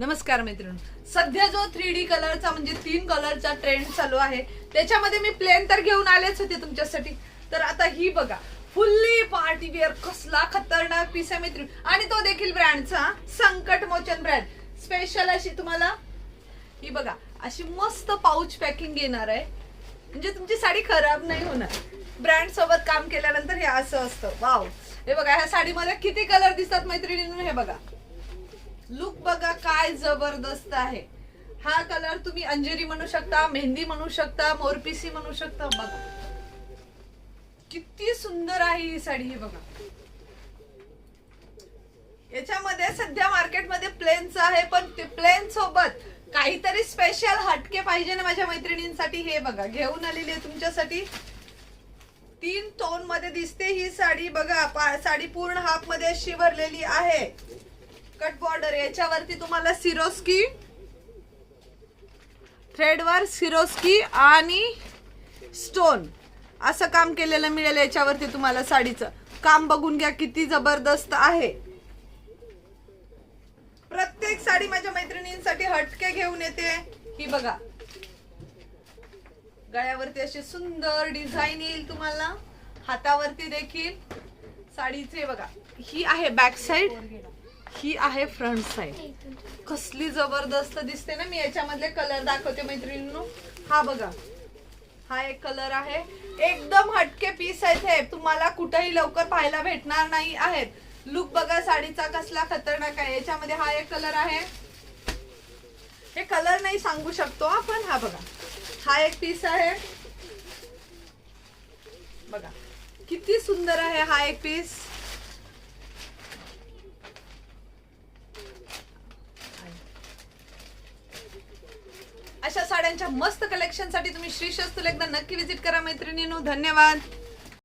नमस्कार मैत्रिणी, सध्या जो 3D कलरचा म्हणजे 3 कलरचा ट्रेंड चालू आहे त्याच्यामध्ये मी प्लेन तर घेऊन आलेच होते तुमच्यासाठी. तर आता ही बघा फुल्ली पार्टी वेअर कसला खतरनाक पीस आहे मैत्रिणी, आणि तो देखील ब्रँडचा संकट मोचन ब्रँड. स्पेशल अशी तुम्हाला ही बघा अशी मस्त पाऊच पॅकिंग येणार आहे, म्हणजे तुमची साडी खराब नाही होणार. ब्रँड सोबत काम केल्यानंतर हे असं असतं. वाव, हे बघा ह्या साडीमध्ये किती कलर दिसतात मैत्रिणींनो. हे बघा लुक बघा काय जबरदस्त आहे. हा कलर तुम्ही अंजेरी म्हणू शकता, मेहंदी म्हणू शकता, मोरपिसी म्हणू शकता. बघा किती सुंदर आहे ही साडी. ही बघा याच्यामध्ये सध्या मार्केटमध्ये प्लेनच आहे, पण ते प्लेन सोबत काहीतरी स्पेशल हटके पाहिजे ना माझ्या मैत्रिणींसाठी. हे बघा घेऊन आलेली आहे तुमच्यासाठी. 3 टोन मध्ये दिसते ही साडी. बघा साडी पूर्ण हाफ मध्ये अशी भरलेली आहे. कट बॉर्डर, याच्यावरती तुम्हाला सिरोस्की थ्रेडवर सिरोस्की आणि स्टोन असं काम केलेलं मिळेल. याच्यावरती तुम्हाला साडीचं काम बघून घ्या किती जबरदस्त आहे. प्रत्येक साडी माझ्या मैत्रिणींसाठी हटके घेऊन येते. ही बघा गळ्यावरती अशी सुंदर डिझाईन येईल तुम्हाला, हातावरती देखील साडीचे. बघा ही आहे बॅक साइड, ही आहे फ्रंट साइड. कसली जबरदस्त दिसते ना. मी याच्यामधले कलर दाखवते मैत्रिणींनो. हा बघा हा एक कलर आहे, एकदम हटके पीस आहेत हे, तुम्हाला कुठेही लवकर पाहायला भेटणार नाही आहेत. लुक बघा साडीचा कसला खतरनाक आहे. याच्यामध्ये हा एक कलर आहे, हे कलर नाही सांगू शकतो आपण. हा बघा हा एक पीस आहे, बघा किती सुंदर आहे हा एक पीस. अशा साड्यांच्या मस्त कलेक्शन साठी तुम्ही श्री शास्तूला एकदा नक्की विजिट करा मैत्रिणींनो. धन्यवाद.